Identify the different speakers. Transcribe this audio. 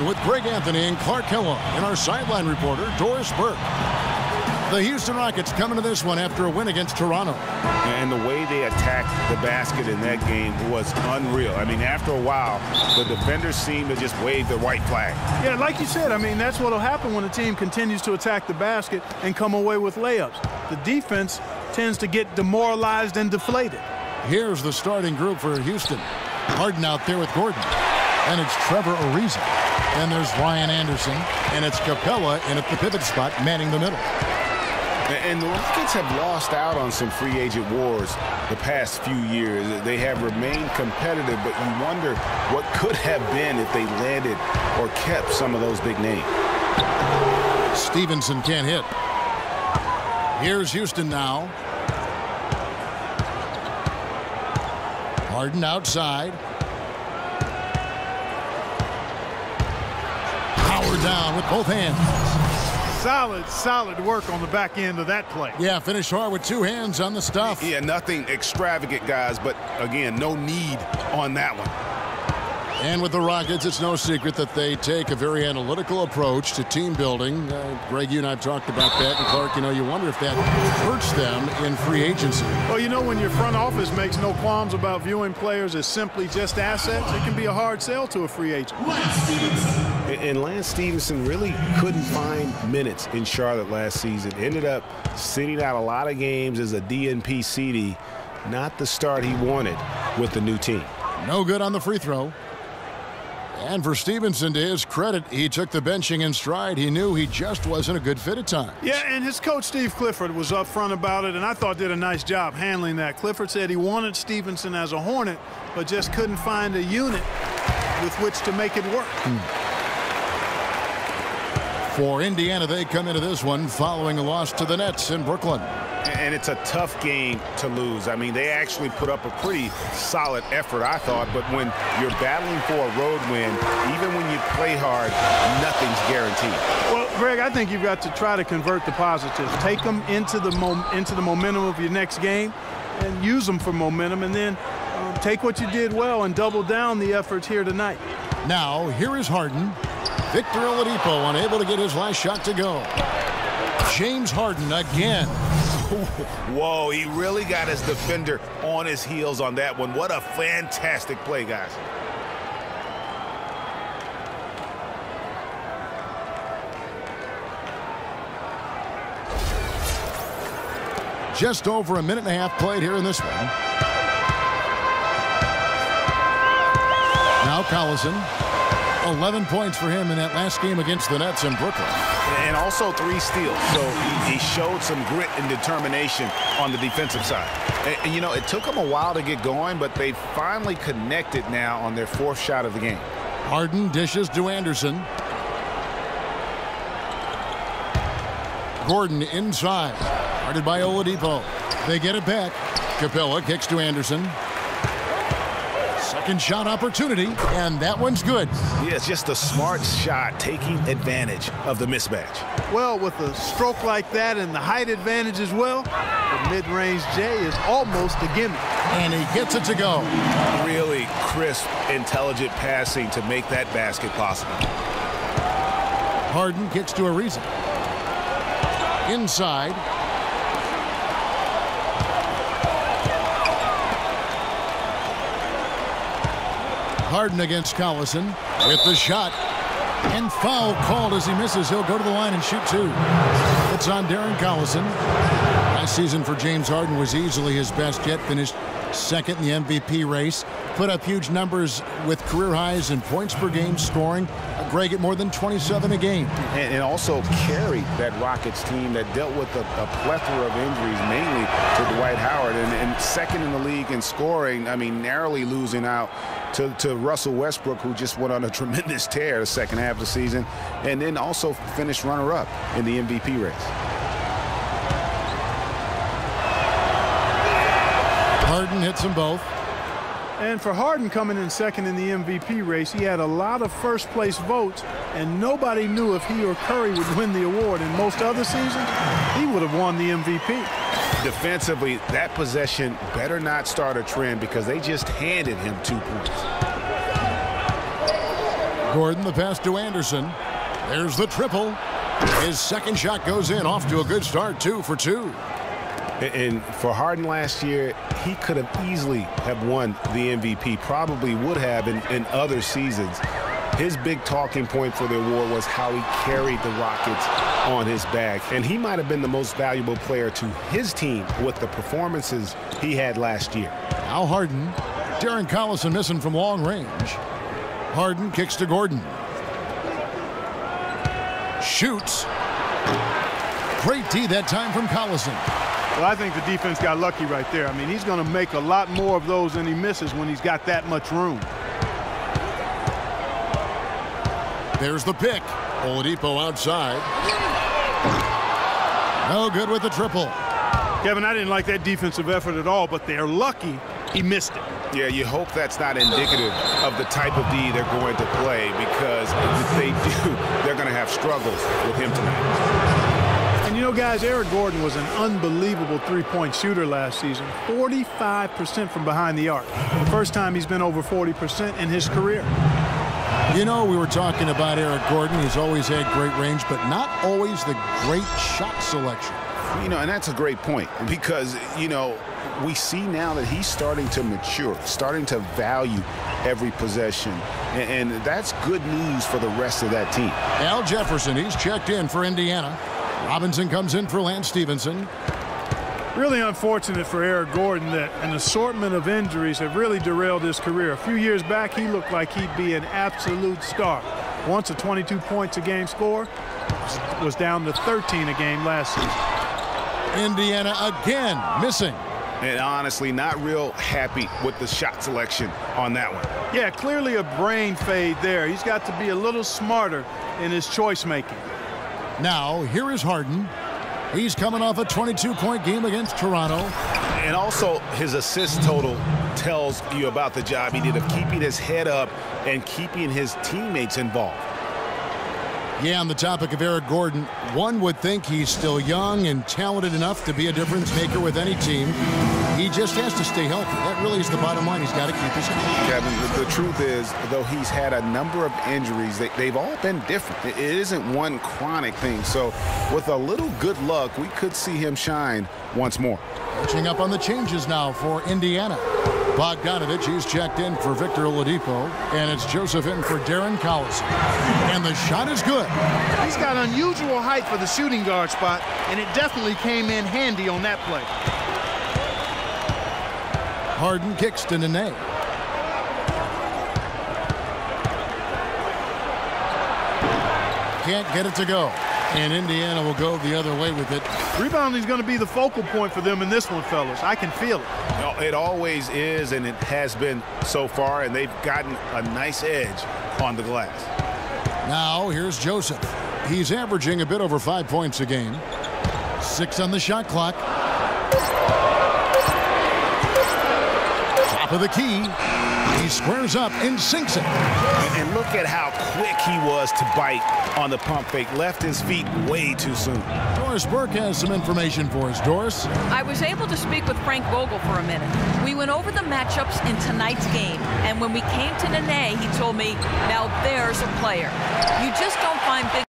Speaker 1: with Greg Anthony and Clark Kellogg and our sideline reporter, Doris Burke. The Houston Rockets coming to this one after a win against Toronto.
Speaker 2: And the way they attacked the basket in that game was unreal. I mean, after a while, the defenders seemed to just wave the white flag.
Speaker 3: Yeah, like you said, I mean, that's what will happen when a team continues to attack the basket and come away with layups. The defense tends to get demoralized and deflated.
Speaker 1: Here's the starting group for Houston. Harden out there with Gordon. And it's Trevor Ariza. Then there's Ryan Anderson. And it's Capella in at the pivot spot, manning the middle.
Speaker 2: And the Rockets have lost out on some free agent wars the past few years. They have remained competitive, but you wonder what could have been if they landed or kept some of those big names.
Speaker 1: Stevenson can't hit. Here's Houston now. Harden outside. Howard down with both hands.
Speaker 3: Solid work on the back end of that play.
Speaker 1: Yeah, finished hard with two hands on the stuff.
Speaker 2: Yeah, nothing extravagant, guys, but again, no need on that one.
Speaker 1: And with the Rockets, it's no secret that they take a very analytical approach to team building. Greg, you and I have talked about that. And Clark, you know, you wonder if that hurts them in free agency.
Speaker 3: Well, you know, when your front office makes no qualms about viewing players as simply just assets, it can be a hard sell to a free agent.
Speaker 2: And Lance Stevenson really couldn't find minutes in Charlotte last season. Ended up sitting out a lot of games as a DNP CD. Not the start he wanted with the new team.
Speaker 1: No good on the free throw. And for Stevenson, to his credit, he took the benching in stride. He knew he just wasn't a good fit at times.
Speaker 3: Yeah, and his coach, Steve Clifford, was upfront about it, and I thought did a nice job handling that. Clifford said he wanted Stevenson as a Hornet, but just couldn't find a unit with which to make it work.
Speaker 1: For Indiana, they come into this one following a loss to the Nets in Brooklyn.
Speaker 2: And it's a tough game to lose. I mean, they actually put up a pretty solid effort, I thought. But when you're battling for a road win, even when you play hard, nothing's guaranteed.
Speaker 3: Well, Greg, I think you've got to try to convert the positives. Take them into the momentum of your next game and use them for momentum. And then take what you did well and double down the efforts here tonight.
Speaker 1: Now, here is Harden. Victor Oladipo unable to get his last shot to go. James Harden again.
Speaker 2: Whoa, he really got his defender on his heels on that one. What a fantastic play, guys.
Speaker 1: Just over a minute and a half played here in this one. Now Collison. 11 points for him in that last game against the Nets in Brooklyn.
Speaker 2: And also 3 steals. So he showed some grit and determination on the defensive side. And, you know, it took them a while to get going, but they finally connected now on their 4th shot of the game.
Speaker 1: Harden dishes to Anderson. Gordon inside. Guarded by Oladipo. They get it back. Capella kicks to Anderson. Second shot opportunity, and that one's good.
Speaker 2: Yeah, it's just a smart shot, taking advantage of the mismatch.
Speaker 3: Well, with a stroke like that and the height advantage as well, the mid-range J is almost a gimme.
Speaker 1: And he gets it to go.
Speaker 2: Really crisp, intelligent passing to make that basket possible.
Speaker 1: Harden kicks to Ariza. Inside. Harden against Collison with the shot. And foul called as he misses. He'll go to the line and shoot 2. It's on Darren Collison. Last season for James Harden was easily his best yet. Finished second in the MVP race. Put up huge numbers with career highs in points per game, scoring. Greg at more than 27 a game.
Speaker 2: And also carried that Rockets team that dealt with a plethora of injuries, mainly to Dwight Howard. And second in the league in scoring, I mean, narrowly losing out to Russell Westbrook, who just went on a tremendous tear the second half of the season, and then also finished runner-up in the MVP race.
Speaker 1: Harden hits them both.
Speaker 3: And for Harden coming in second in the MVP race, he had a lot of first-place votes, and nobody knew if he or Curry would win the award. In most other seasons, he would have won the MVP.
Speaker 2: Defensively, that possession better not start a trend because they just handed him 2 points.
Speaker 1: Gordon, the pass to Anderson. There's the triple. His second shot goes in, off to a good start, 2 for 2.
Speaker 2: And for Harden last year, he could have easily have won the MVP, probably would have in other seasons. His big talking point for the award was how he carried the Rockets on his back. And he might have been the most valuable player to his team with the performances he had last year.
Speaker 1: Now Harden. Darren Collison missing from long range. Harden kicks to Gordon. Shoots. Great D that time from Collison.
Speaker 3: Well, I think the defense got lucky right there. I mean, he's going to make a lot more of those than he misses when he's got that much room.
Speaker 1: There's the pick. Oladipo outside. No good with the triple.
Speaker 3: Kevin, I didn't like that defensive effort at all, but they're lucky he missed it.
Speaker 2: Yeah, you hope that's not indicative of the type of D they're going to play, because if they do, they're going to have struggles with him tonight.
Speaker 3: And you know, guys, Eric Gordon was an unbelievable three-point shooter last season. 45% from behind the arc. The first time he's been over 40% in his career.
Speaker 1: You know, we were talking about Eric Gordon. He's always had great range, but not always the great shot selection.
Speaker 2: You know, and that's a great point, because, you know, we see now that he's starting to mature, starting to value every possession, and that's good news for the rest of that team.
Speaker 1: Al Jefferson, he's checked in for Indiana. Robinson comes in for Lance Stevenson.
Speaker 3: Really unfortunate for Eric Gordon that an assortment of injuries have really derailed his career. A few years back, he looked like he'd be an absolute star. Once a 22 points a game score, was down to 13 a game last season.
Speaker 1: Indiana again missing.
Speaker 2: And honestly, not real happy with the shot selection on that one.
Speaker 3: Yeah, clearly a brain fade there. He's got to be a little smarter in his choice making.
Speaker 1: Now, here is Harden. He's coming off a 22-point game against Toronto.
Speaker 2: And also, his assist total tells you about the job he did of keeping his head up and keeping his teammates involved.
Speaker 1: Yeah, on the topic of Eric Gordon, one would think he's still young and talented enough to be a difference maker with any team. He just has to stay healthy. That really is the bottom line. He's got to keep his health.
Speaker 2: Kevin, the truth is, though he's had a number of injuries, they've all been different. It isn't one chronic thing. So with a little good luck, we could see him shine once more.
Speaker 1: Catching up on the changes now for Indiana. Bogdanovich, he's checked in for Victor Oladipo, and it's Joseph in for Darren Collison. And the shot is good.
Speaker 3: He's got unusual height for the shooting guard spot, and it definitely came in handy on that play.
Speaker 1: Harden kicks to Nene. Can't get it to go. And Indiana will go the other way with it.
Speaker 3: Rebounding is going to be the focal point for them in this one, fellas. I can feel it.
Speaker 2: No, it always is, and it has been so far, and they've gotten a nice edge on the glass.
Speaker 1: Now, here's Joseph. He's averaging a bit over 5 points a game. 6 on the shot clock. Top of the key. He squares up and sinks it.
Speaker 2: And look at how quick he was to bite on the pump fake. Left his feet way too soon.
Speaker 1: Doris Burke has some information for us. Doris?
Speaker 4: I was able to speak with Frank Vogel for a minute. We went over the matchups in tonight's game, and when we came to Nene, he told me, now there's a player. You just don't find big